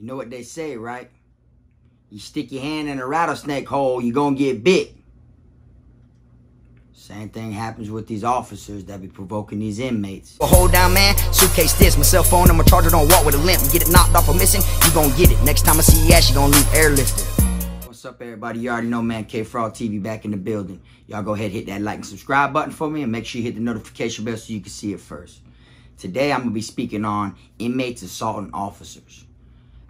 You know what they say, right? You stick your hand in a rattlesnake hole, you're gonna get bit. Same thing happens with these officers that be provoking these inmates. Well, hold down, man. Suitcase this, my cell phone and my charger don't walk with a limp. You get it knocked off or missing, you gonna get it. Next time I see your ass, you gonna leave airlifted. What's up, everybody? You already know, man. Kfrogtv back in the building. Y'all go ahead, hit that like and subscribe button for me, and make sure you hit the notification bell so you can see it first. Today, I'm gonna be speaking on inmates assaulting officers.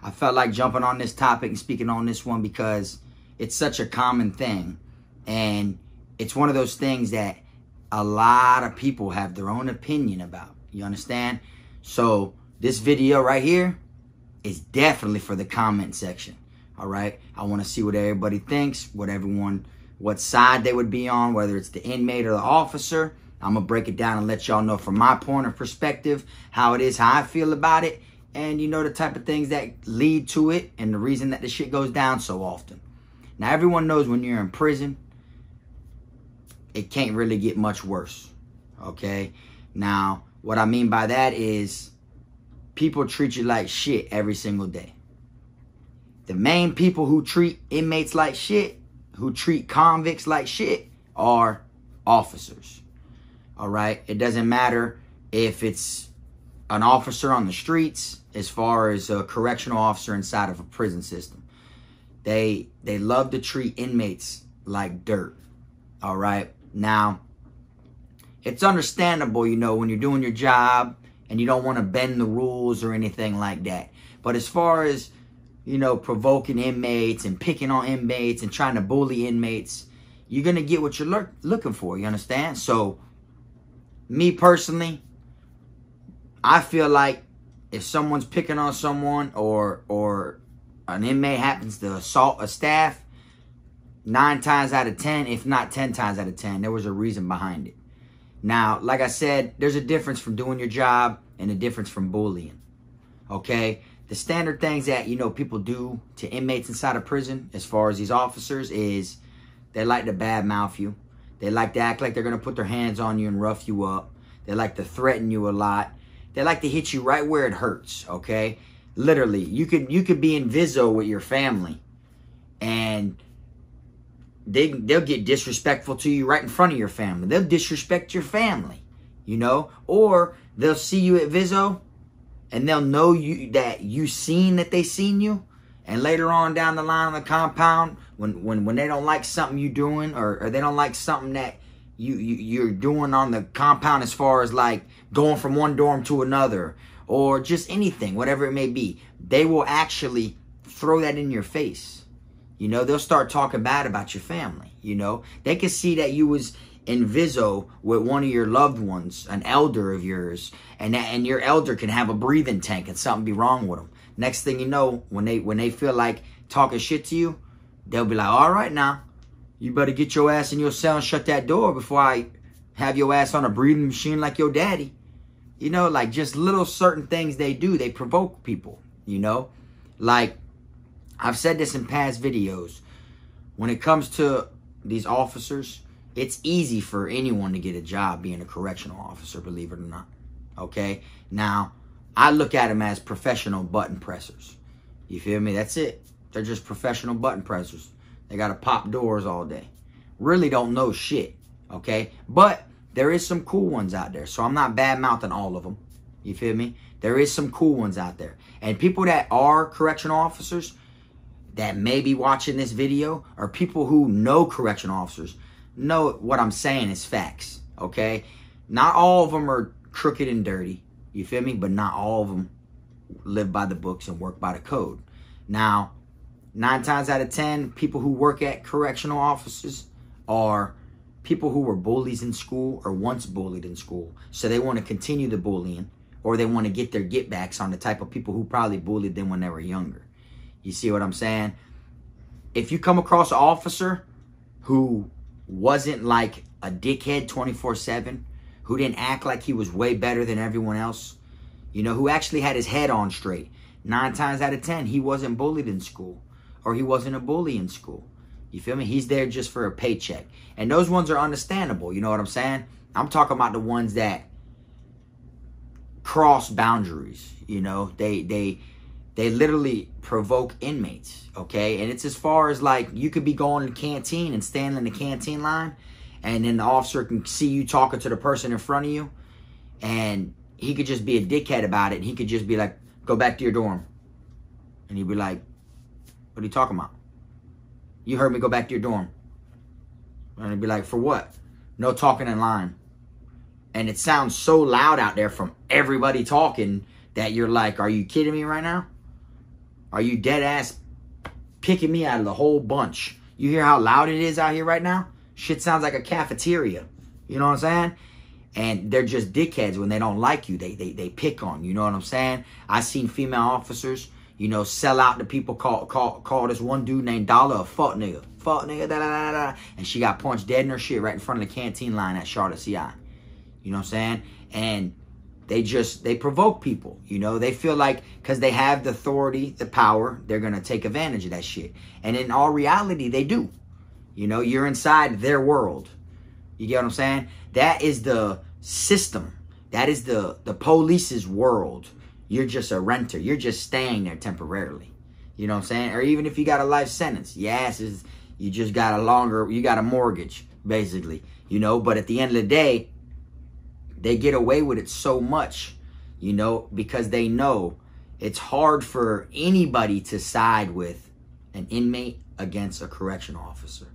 I felt like jumping on this topic and speaking on this one because it's such a common thing, and it's one of those things that a lot of people have their own opinion about. You understand? So this video right here is definitely for the comment section. All right? I want to see what everybody thinks, what side they would be on, whether it's the inmate or the officer. I'm going to break it down and let y'all know from my point of perspective how it is, how I feel about it, and you know, the type of things that lead to it and the reason that the shit goes down so often. Now, everyone knows when you're in prison, it can't really get much worse, okay? Now, what I mean by that is people treat you like shit every single day. The main people who treat inmates like shit, who treat convicts like shit, are officers, all right? It doesn't matter if it's an officer on the streets as far as a correctional officer inside of a prison system. They love to treat inmates like dirt, all right? Now, it's understandable, you know, when you're doing your job and you don't want to bend the rules or anything like that. But as far as, you know, provoking inmates and picking on inmates and trying to bully inmates, you're going to get what you're looking for, you understand? So, me personally, I feel like if someone's picking on someone or an inmate happens to assault a staff, 9 times out of 10, if not 10 times out of 10, there was a reason behind it. Now, like I said, there's a difference from doing your job and a difference from bullying, okay? The standard things that, you know, people do to inmates inside of prison, as far as these officers, is they like to badmouth you. They like to act like they're going to put their hands on you and rough you up. They like to threaten you a lot. They like to hit you right where it hurts, okay? Literally, you could be in Vizzo with your family, and they'll get disrespectful to you right in front of your family. They'll disrespect your family, you know? Or they'll see you at Vizzo, and they'll know that you seen that they seen you. And later on down the line on the compound, when they don't like something you doing, or they don't like something that you're doing on the compound, as far as like going from one dorm to another, or just anything, whatever it may be, they will actually throw that in your face. You know, they'll start talking bad about your family, you know. They can see that you was in Vizzo with one of your loved ones, an elder of yours, and your elder can have a breathing tank and something be wrong with them. Next thing you know, when they feel like talking shit to you, they'll be like, all right now, you better get your ass in your cell and shut that door before I have your ass on a breathing machine like your daddy. You know, like just little certain things they do, they provoke people, you know. Like, I've said this in past videos. When it comes to these officers, it's easy for anyone to get a job being a correctional officer, believe it or not. Okay? Now, I look at them as professional button pressers. You feel me? That's it. They're just professional button pressers. They got to pop doors all day. Really don't know shit. Okay? But there is some cool ones out there. So I'm not bad-mouthing all of them. You feel me? There is some cool ones out there. And people that are correctional officers that may be watching this video, or people who know correctional officers, know what I'm saying is facts. Okay? Not all of them are crooked and dirty. You feel me? But not all of them live by the books and work by the code. Now, 9 times out of 10, people who work at correctional offices are people who were bullies in school or once bullied in school. So they want to continue the bullying, or they want to get their get-backs on the type of people who probably bullied them when they were younger. You see what I'm saying? If you come across an officer who wasn't like a dickhead 24/7, who didn't act like he was way better than everyone else, you know, who actually had his head on straight, 9 times out of 10, he wasn't bullied in school, or he wasn't a bully in school. You feel me? He's there just for a paycheck. And those ones are understandable, you know what I'm saying? I'm talking about the ones that cross boundaries, you know? They They literally provoke inmates, okay? And it's as far as like, you could be going to the canteen and standing in the canteen line, and then the officer can see you talking to the person in front of you, and he could just be a dickhead about it. And he could just be like, go back to your dorm. And he'd be like, what are you talking about? You heard me, go back to your dorm. And he'd be like, for what? No talking in line. And it sounds so loud out there from everybody talking that you're like, are you kidding me right now? Are you dead ass picking me out of the whole bunch? You hear how loud it is out here right now? Shit sounds like a cafeteria. You know what I'm saying? And they're just dickheads when they don't like you. They pick on you. You know what I'm saying? I seen female officers, you know, sell out to people. Call this one dude named Dollar a fuck nigga. Fuck nigga, da da da da. And she got punched dead in her shit right in front of the canteen line at Charlotte CI. You know what I'm saying? And they provoke people. You know, they feel like because they have the authority, the power, they're going to take advantage of that shit. And in all reality, they do. You know, you're inside their world. You get what I'm saying? That is the system. That is the police's world. You're just a renter. You're just staying there temporarily. You know what I'm saying? Or even if you got a life sentence. Yes, you just got you got a mortgage, basically. You know, but at the end of the day, they get away with it so much, you know, because they know it's hard for anybody to side with an inmate against a correctional officer.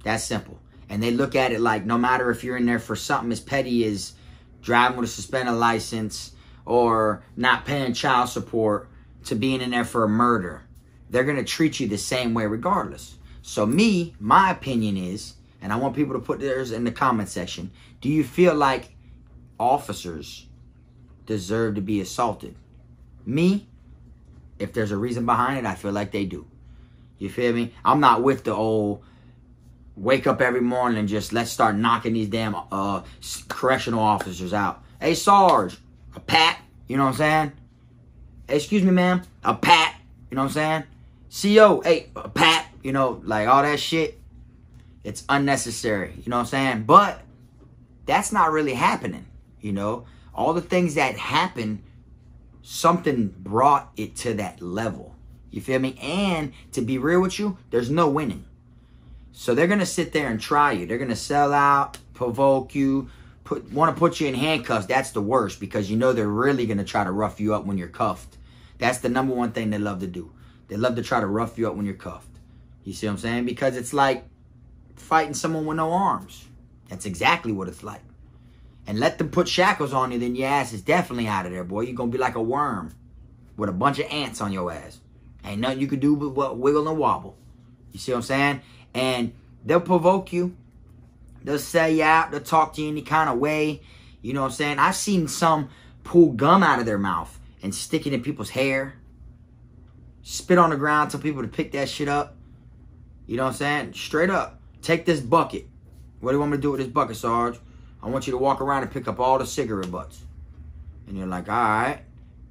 That's simple. And they look at it like no matter if you're in there for something as petty as driving with a suspended license or not paying child support to being in there for a murder, they're going to treat you the same way regardless. So my opinion is, and I want people to put theirs in the comment section, do you feel like officers deserve to be assaulted? Me, if there's a reason behind it, I feel like they do. You feel me? I'm not with the old wake up every morning and just let's start knocking these damn correctional officers out. Hey, Sarge, a pat, you know what I'm saying? Hey, excuse me, ma'am, a pat, you know what I'm saying? CO, hey, a pat, you know, like all that shit. It's unnecessary, you know what I'm saying? But that's not really happening, you know? All the things that happen, something brought it to that level. You feel me? And to be real with you, there's no winning. So they're going to sit there and try you. They're going to sell out, provoke you, want to put you in handcuffs. That's the worst because you know they're really going to try to rough you up when you're cuffed. That's the number one thing they love to do. They love to try to rough you up when you're cuffed. You see what I'm saying? Because it's like fighting someone with no arms. That's exactly what it's like. And let them put shackles on you, then your ass is definitely out of there, boy. You're going to be like a worm with a bunch of ants on your ass. Ain't nothing you can do but wiggle and wobble. You see what I'm saying? And they'll provoke you. They'll sell you out. They'll talk to you any kind of way. You know what I'm saying? I've seen some pull gum out of their mouth and stick it in people's hair. Spit on the ground, tell people to pick that shit up. You know what I'm saying? Straight up. Take this bucket. What do you want me to do with this bucket, Sarge? I want you to walk around and pick up all the cigarette butts. And you're like, all right.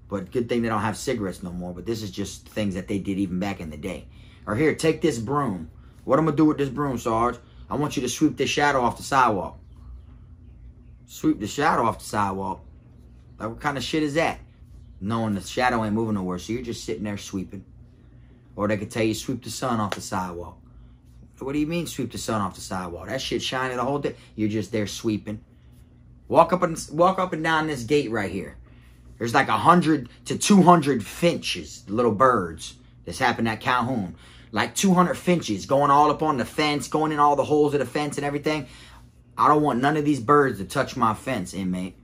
But good thing they don't have cigarettes no more. But this is just things that they did even back in the day. Or here, take this broom. What I'm going to do with this broom, Sarge? I want you to sweep this shadow off the sidewalk. Sweep the shadow off the sidewalk? Like, what kind of shit is that? Knowing the shadow ain't moving nowhere, so you're just sitting there sweeping. Or they could tell you, sweep the sun off the sidewalk. What do you mean, sweep the sun off the sidewalk? That shit shining the whole day. You're just there sweeping. Walk up and down this gate right here. There's like 100 to 200 finches, little birds. This happened at Calhoun. Like 200 finches going all up on the fence, going in all the holes of the fence and everything. I don't want none of these birds to touch my fence, inmate.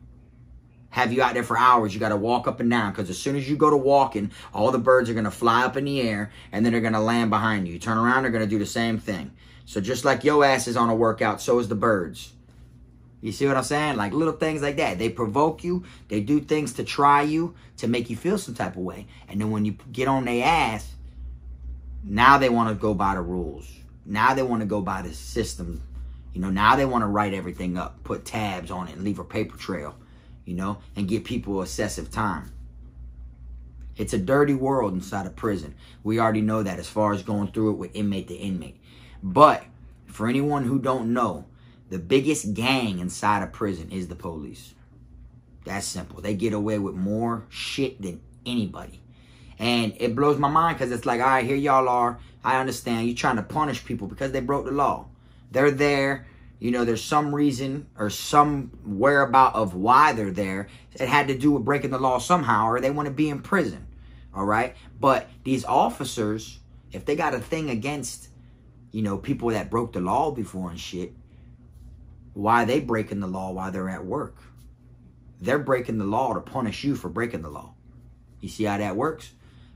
Have you out there for hours. You got to walk up and down because as soon as you go to walking, all the birds are going to fly up in the air and then they're going to land behind you. You turn around, they're going to do the same thing. So just like your ass is on a workout, so is the birds. You see what I'm saying? Like little things like that. They provoke you. They do things to try you, to make you feel some type of way. And then when you get on their ass, now they want to go by the rules. Now they want to go by the system. You know, now they want to write everything up, put tabs on it and leave a paper trail, you know, and give people excessive time. It's a dirty world inside of prison. We already know that as far as going through it with inmate to inmate. But for anyone who don't know, the biggest gang inside of prison is the police. That's simple. They get away with more shit than anybody. And it blows my mind because it's like, all right, here y'all are. I understand you're trying to punish people because they broke the law. They're there. You know, there's some reason or some whereabout of why they're there. It had to do with breaking the law somehow, or they want to be in prison. All right. But these officers, if they got a thing against, you know, people that broke the law before and shit, why are they breaking the law while they're at work? They're breaking the law to punish you for breaking the law. You see how that works?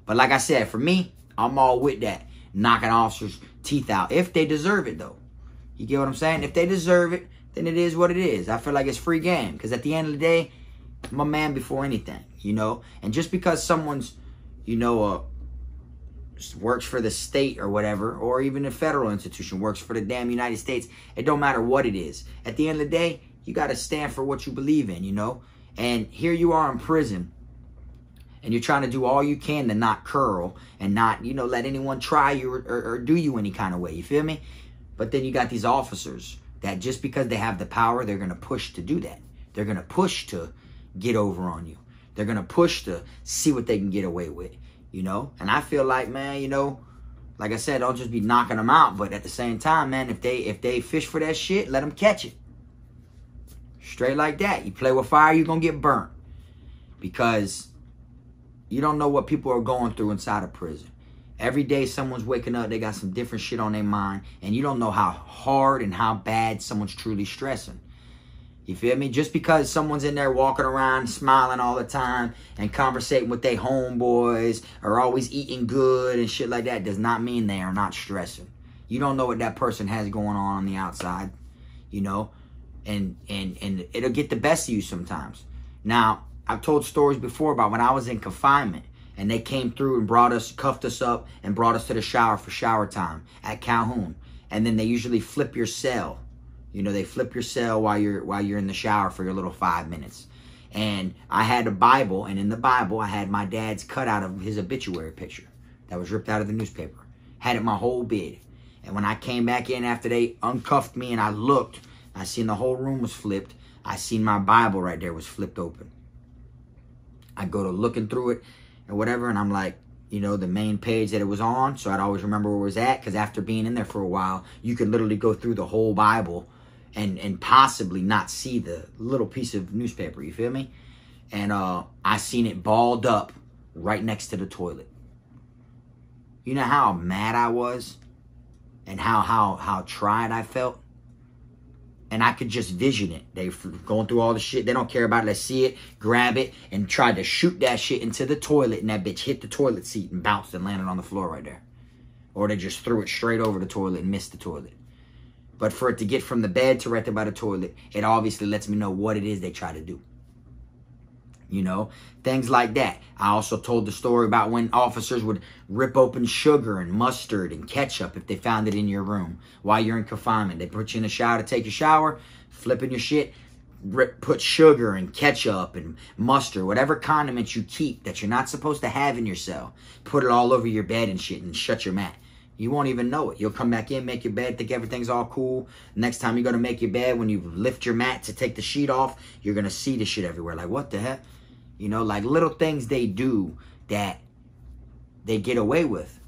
But like I said, for me, I'm all with that. Knocking officers' teeth out. If they deserve it, though. You get what I'm saying? If they deserve it, then it is what it is. I feel like it's free game. Because at the end of the day, I'm a man before anything, you know? And just because someone's, you know, works for the state or whatever, or even a federal institution works for the damn United States, it don't matter what it is. At the end of the day, you got to stand for what you believe in, you know? And here you are in prison. And you're trying to do all you can to not curl and not, you know, let anyone try you or do you any kind of way. You feel me? But then you got these officers that just because they have the power, they're going to push to do that. They're going to push to get over on you. They're going to push to see what they can get away with, you know? And I feel like, man, you know, like I said, don't just be knocking them out. But at the same time, man, if they fish for that shit, let them catch it. Straight like that. You play with fire, you're going to get burnt. Because you don't know what people are going through inside of prison. Every day someone's waking up, they got some different shit on their mind, and you don't know how hard and how bad someone's truly stressing. You feel me? Just because someone's in there walking around smiling all the time and conversating with their homeboys or always eating good and shit like that does not mean they are not stressing. You don't know what that person has going on the outside, you know, and it'll get the best of you sometimes. Now, I've told stories before about when I was in confinement and they came through and brought us, cuffed us up and brought us to the shower for shower time at Calhoun. And then they usually flip your cell. You know, they flip your cell while you're in the shower for your little 5 minutes. And I had a Bible, and in the Bible I had my dad's cutout of his obituary picture that was ripped out of the newspaper. Had it my whole bed. And when I came back in after they uncuffed me and I looked, I seen the whole room was flipped. I seen my Bible right there was flipped open. I go to looking through it or whatever, and I'm like, you know, the main page that it was on, so I'd always remember where it was at, because after being in there for a while, you could literally go through the whole Bible and possibly not see the little piece of newspaper, you feel me? And I seen it balled up right next to the toilet. You know how mad I was and how tried I felt? And I could just vision it. They going through all the shit. They don't care about it. They see it, grab it, and tried to shoot that shit into the toilet. And that bitch hit the toilet seat and bounced and landed on the floor right there. Or they just threw it straight over the toilet and missed the toilet. But for it to get from the bed to right there by the toilet, it obviously lets me know what it is they try to do. You know, things like that. I also told the story about when officers would rip open sugar and mustard and ketchup if they found it in your room while you're in confinement. They put you in the shower to take a shower, flipping your shit, put sugar and ketchup and mustard, whatever condiments you keep that you're not supposed to have in your cell. Put it all over your bed and shit and shut your mat. You won't even know it. You'll come back in, make your bed, think everything's all cool. Next time you're going to make your bed, when you lift your mat to take the sheet off, you're going to see the shit everywhere. Like, what the heck? You know, like little things they do that they get away with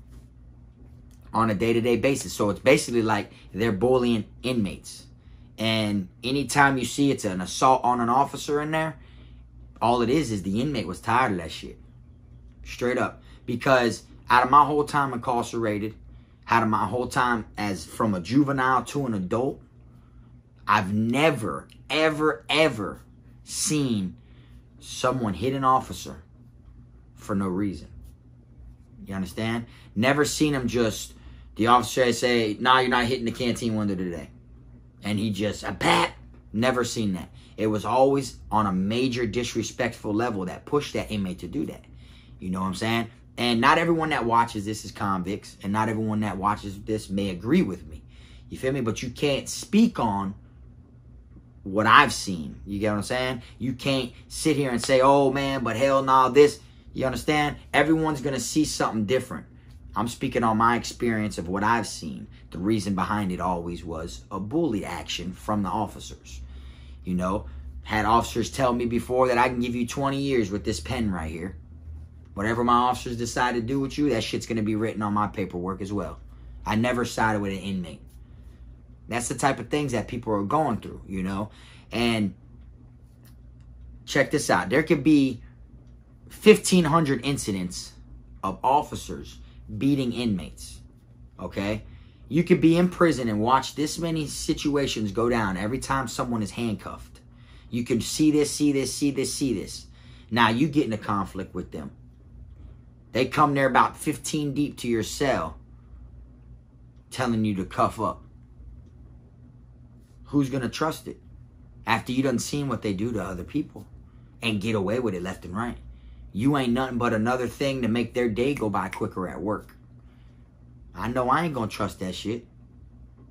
on a day-to-day basis. So it's basically like they're bullying inmates. And anytime you see it's an assault on an officer in there, all it is the inmate was tired of that shit. Straight up. Because out of my whole time incarcerated, out of my whole time as from a juvenile to an adult, I've never, ever, ever seen someone hit an officer for no reason. You understand? Never seen him just, the officer say, nah, you're not hitting the canteen window today. And he just, a pat. Never seen that. It was always on a major disrespectful level that pushed that inmate to do that. You know what I'm saying? And not everyone that watches this is convicts. And not everyone that watches this may agree with me. You feel me? But you can't speak on what I've seen. You get what I'm saying? You can't sit here and say, oh man, but hell no, this. You understand? Everyone's going to see something different. I'm speaking on my experience of what I've seen. The reason behind it always was a bully action from the officers. You know, had officers tell me before that I can give you 20 years with this pen right here. Whatever my officers decide to do with you, that shit's going to be written on my paperwork as well. I never sided with an inmate. That's the type of things that people are going through, you know. And check this out. There could be 1,500 incidents of officers beating inmates, okay? You could be in prison and watch this many situations go down every time someone is handcuffed. You can see this, see this, see this, see this. Now you get in a conflict with them. They come there about 15 deep to your cell telling you to cuff up. Who's going to trust it after you done seen what they do to other people and get away with it left and right? You ain't nothing but another thing to make their day go by quicker at work. I know I ain't going to trust that shit.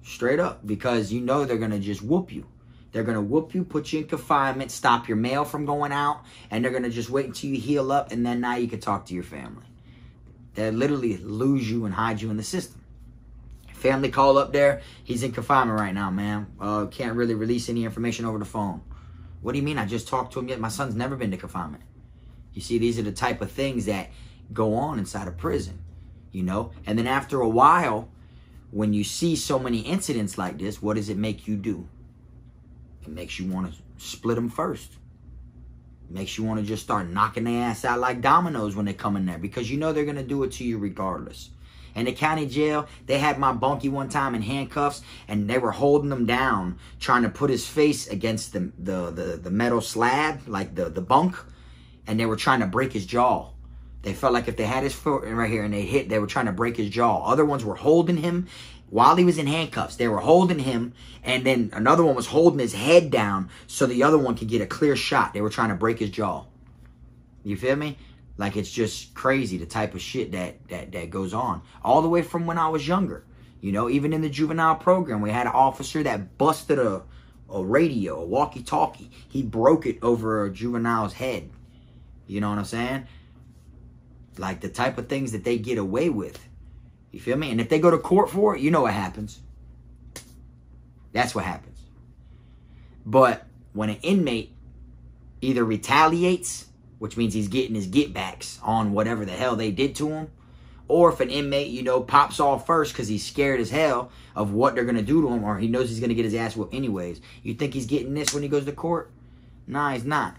Straight up. Because you know they're going to just whoop you. They're going to whoop you, put you in confinement, stop your mail from going out, and they're going to just wait until you heal up, and then now you can talk to your family. They literally lose you and hide you in the system. Family call up there, he's in confinement right now, man. Can't really release any information over the phone. What do you mean? I just talked to him yet. My son's never been to confinement. You see, these are the type of things that go on inside a prison, you know? And then after a while, when you see so many incidents like this, what does it make you do? It makes you want to split them first. It makes you want to just start knocking their ass out like dominoes when they come in there, because you know they're going to do it to you regardless. In the county jail, they had my bunkie one time in handcuffs, and they were holding him down, trying to put his face against the metal slab, like the bunk, and they were trying to break his jaw. They felt like if they had his foot right here and they hit, they were trying to break his jaw. Other ones were holding him while he was in handcuffs. They were holding him, and then another one was holding his head down so the other one could get a clear shot. They were trying to break his jaw. You feel me? Like, it's just crazy, the type of shit that goes on. All the way from when I was younger. You know, even in the juvenile program, we had an officer that busted a radio, a walkie-talkie. He broke it over a juvenile's head. You know what I'm saying? Like, the type of things that they get away with. You feel me? And if they go to court for it, you know what happens. That's what happens. But when an inmate either retaliates, which means he's getting his get-backs on whatever the hell they did to him, or if an inmate, you know, pops off first because he's scared as hell of what they're going to do to him, or he knows he's going to get his ass whooped anyways. You think he's getting this when he goes to court? Nah, he's not.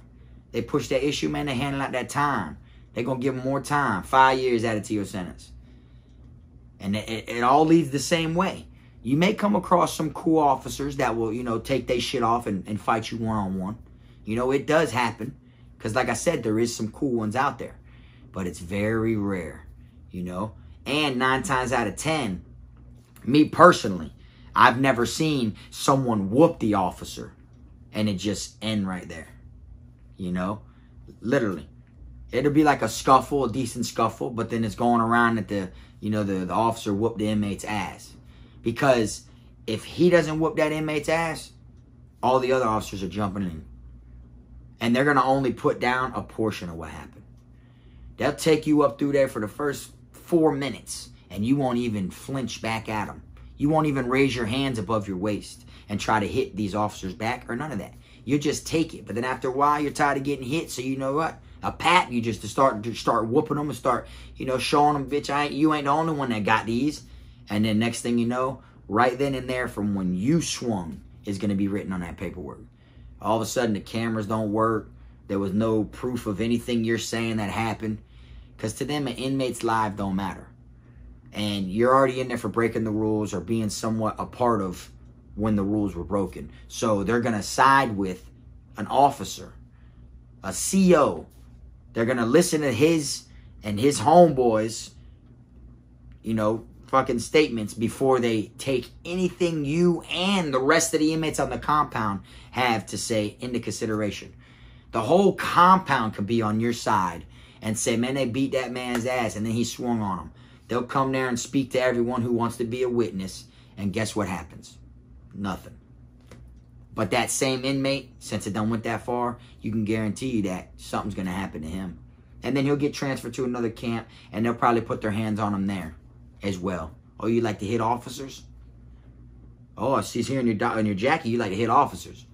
They push that issue, man. They handle out that time. They're going to give him more time. 5 years added to your sentence. And it all leads the same way. You may come across some cool officers that will, you know, take their shit off and fight you one-on-one. You know, it does happen. Because like I said, there is some cool ones out there. But it's very rare, you know. And 9 times out of 10, me personally, I've never seen someone whoop the officer and it just end right there. You know, literally. It'll be like a scuffle, a decent scuffle, but then it's going around that the officer whooped the inmate's ass. Because if he doesn't whoop that inmate's ass, all the other officers are jumping in. And they're going to only put down a portion of what happened. They'll take you up through there for the first 4 minutes, and you won't even flinch back at them. You won't even raise your hands above your waist and try to hit these officers back or none of that. You just take it. But then after a while, you're tired of getting hit, so you know what? A pat, you just start whooping them and start, you know, showing them, bitch, you ain't the only one that got these. And then next thing you know, right then and there from when you swung is going to be written on that paperwork. All of a sudden, the cameras don't work. There was no proof of anything you're saying that happened. Because to them, an inmate's life don't matter. And you're already in there for breaking the rules or being somewhat a part of when the rules were broken. So they're going to side with an officer, a CO. They're going to listen to his and his homeboys, you know, fucking statements before they take anything you and the rest of the inmates on the compound have to say into consideration. The whole compound could be on your side and say, man, they beat that man's ass and then he swung on them. They'll come there and speak to everyone who wants to be a witness, and guess what happens? Nothing. But that same inmate, since it done went that far, you can guarantee you that something's going to happen to him. And then he'll get transferred to another camp, and they'll probably put their hands on him there as well. Oh, you like to hit officers? Oh, I see here in your jacket, you like to hit officers.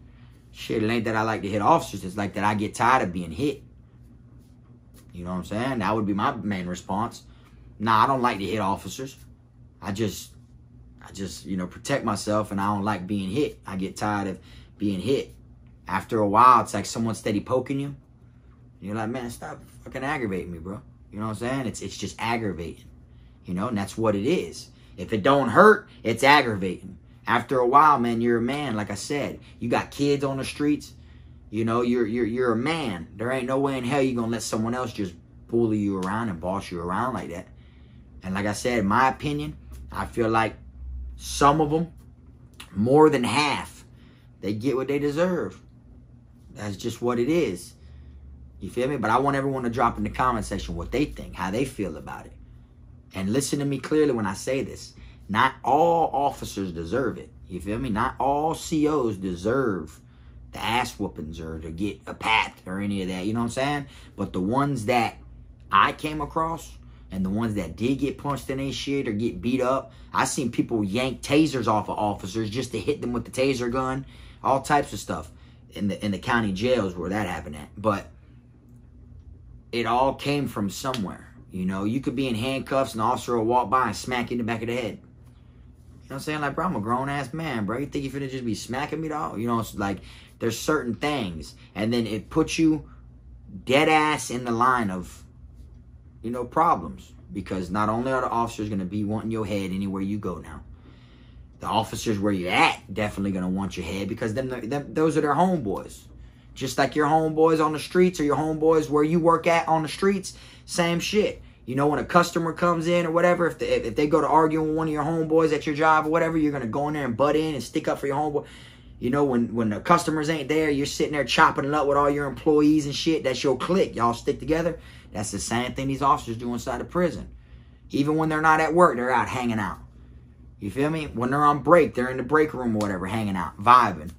Shit, it ain't that I like to hit officers. It's like that I get tired of being hit. You know what I'm saying? That would be my main response. Nah, I don't like to hit officers. I just, you know, protect myself, and I don't like being hit. I get tired of being hit. After a while, it's like someone steady poking you. You're like, man, stop fucking aggravating me, bro. You know what I'm saying? It's just aggravating. You know, and that's what it is. If it don't hurt, it's aggravating. After a while, man, you're a man. Like I said, you got kids on the streets. You know, you're a man. There ain't no way in hell you're gonna let someone else just bully you around and boss you around like that. And like I said, in my opinion, I feel like some of them, more than half, they get what they deserve. That's just what it is. You feel me? But I want everyone to drop in the comment section what they think, how they feel about it. And listen to me clearly when I say this. Not all officers deserve it. You feel me? Not all COs deserve the ass whoopings or to get a pat or any of that. You know what I'm saying? But the ones that I came across and the ones that did get punched in their shit or get beat up, I seen people yank tasers off of officers just to hit them with the taser gun. All types of stuff in the county jails where that happened at. But it all came from somewhere. You know, you could be in handcuffs and an officer will walk by and smack you in the back of the head. You know what I'm saying? Like, bro, I'm a grown-ass man, bro. You think you finna just be smacking me, dog? You know, it's like, there's certain things. And then it puts you dead ass in the line of, you know, problems. Because not only are the officers going to be wanting your head anywhere you go now. The officers where you're at definitely going to want your head because those are their homeboys. Just like your homeboys on the streets or your homeboys where you work at on the streets, same shit. You know, when a customer comes in or whatever, if they go to argue with one of your homeboys at your job or whatever, you're going to go in there and butt in and stick up for your homeboy. You know, when the customers ain't there, you're sitting there chopping it up with all your employees and shit. That's your clique. Y'all stick together. That's the same thing these officers do inside the prison. Even when they're not at work, they're out hanging out. You feel me? When they're on break, they're in the break room or whatever, hanging out, vibing.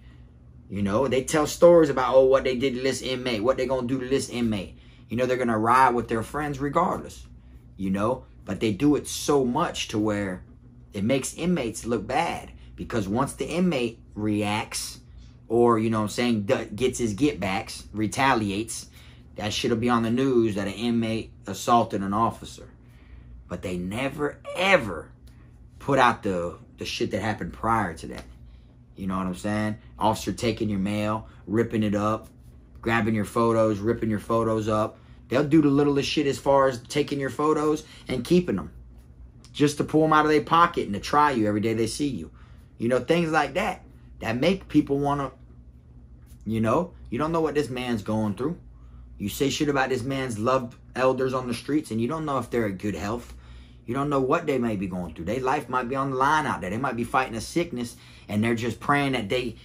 You know, they tell stories about, oh, what they did to this inmate, what they going to do to this inmate. You know, they're going to ride with their friends regardless. You know, but they do it so much to where it makes inmates look bad. Because once the inmate reacts or, you know what I'm saying, gets his get backs, retaliates, that shit'll be on the news that an inmate assaulted an officer. But they never, ever put out the shit that happened prior to that. You know what I'm saying? Officer taking your mail, ripping it up, grabbing your photos, ripping your photos up. They'll do the littlest shit as far as taking your photos and keeping them. Just to pull them out of their pocket and to try you every day they see you. You know, things like that. That make people want to, you know, you don't know what this man's going through. You say shit about this man's loved elders on the streets and you don't know if they're in good health. You don't know what they may be going through. Their life might be on the line out there. They might be fighting a sickness and they're just praying that they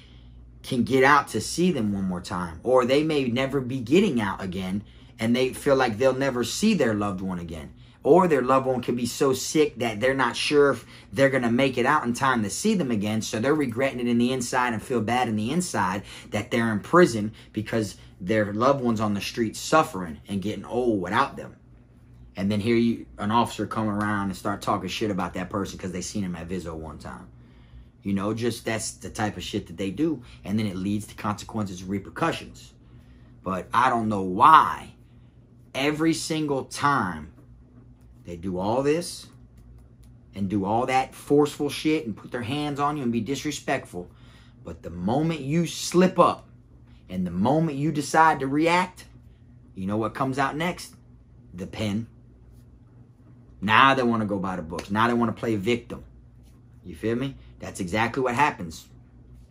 can get out to see them one more time. Or they may never be getting out again and they feel like they'll never see their loved one again. Or their loved one could be so sick that they're not sure if they're going to make it out in time to see them again. So they're regretting it in the inside and feel bad in the inside that they're in prison because their loved one's on the street suffering and getting old without them. And then here an officer come around and start talking shit about that person because they seen him at Vizzo one time. You know, just that's the type of shit that they do. And then it leads to consequences and repercussions. But I don't know why every single time they do all this and do all that forceful shit and put their hands on you and be disrespectful. But the moment you slip up and the moment you decide to react, you know what comes out next? The pen. Now they want to go by the books. Now they want to play victim. You feel me? That's exactly what happens.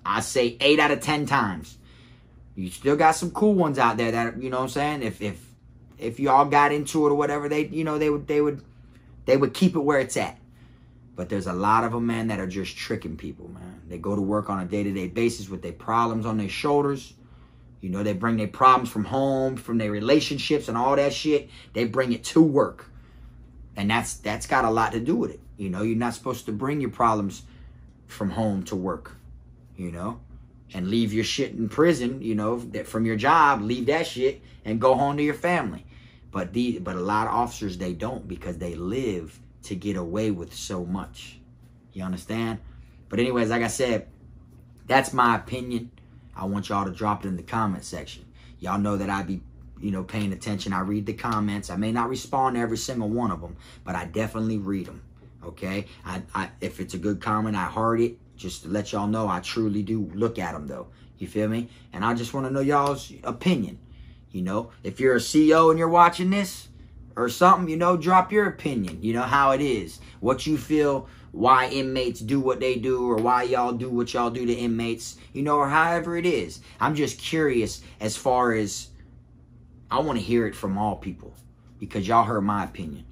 I say 8 out of 10 times. You still got some cool ones out there that, you know what I'm saying? If y'all got into it or whatever, they would keep it where it's at. But there's a lot of them, man, that are just tricking people, man. They go to work on a day-to-day basis with their problems on their shoulders. You know, they bring their problems from home, from their relationships and all that shit. They bring it to work. And that's got a lot to do with it. You know, you're not supposed to bring your problems from home to work, you know, and leave your shit in prison, you know, from your job, leave that shit and go home to your family. But a lot of officers, they don't because they live to get away with so much. You understand? But anyways, like I said, that's my opinion. I want y'all to drop it in the comment section. Y'all know that I be, you know, paying attention. I read the comments. I may not respond to every single one of them, but I definitely read them. Okay? If it's a good comment, I heard it. Just to let y'all know, I truly do look at them, though. You feel me? And I just want to know y'all's opinion. You know, if you're a CEO and you're watching this or something, you know, drop your opinion. You know, how it is. What you feel, why inmates do what they do, or why y'all do what y'all do to inmates, you know, or however it is. I'm just curious as far as I want to hear it from all people, because y'all heard my opinion.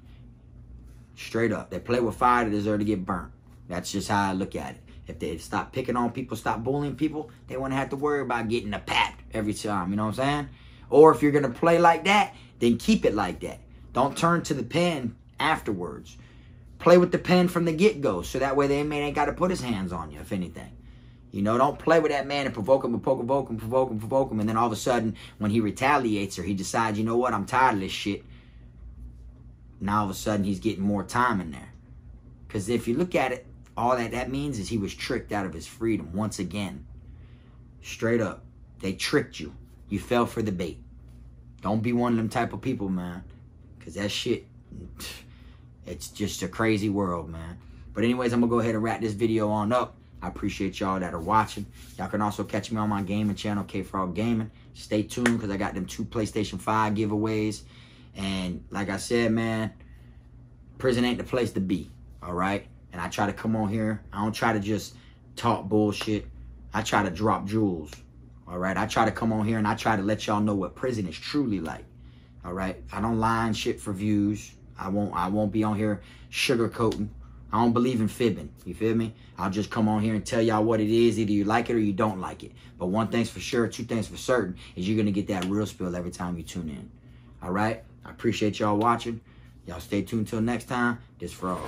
Straight up. They play with fire, they deserve to get burnt. That's just how I look at it. If they stop picking on people, stop bullying people, they wouldn't have to worry about getting a pat every time. You know what I'm saying? Or if you're going to play like that, then keep it like that. Don't turn to the pen afterwards. Play with the pen from the get-go, so that way the inmate ain't got to put his hands on you, if anything. You know, don't play with that man and provoke him, provoke him, and then all of a sudden, when he retaliates or he decides, you know what, I'm tired of this shit, now all of a sudden he's getting more time in there. Because if you look at it, all that means is he was tricked out of his freedom once again. Straight up. They tricked you. You fell for the bait. Don't be one of them type of people, man. Because that shit, it's just a crazy world, man. But anyways, I'm going to go ahead and wrap this video on up. I appreciate y'all that are watching. Y'all can also catch me on my gaming channel, KFROG Gaming. Stay tuned because I got them 2 PlayStation 5 giveaways. And like I said, man, prison ain't the place to be, all right? And I try to come on here. I don't try to just talk bullshit. I try to drop jewels, all right? I try to come on here and I try to let y'all know what prison is truly like, all right? I don't lie and shit for views. I won't be on here sugarcoating. I don't believe in fibbing, you feel me? I'll just come on here and tell y'all what it is. Either you like it or you don't like it. But one thing's for sure, 2 things for certain, is you're going to get that real spill every time you tune in. All right? I appreciate y'all watching. Y'all stay tuned till next time. This Frog.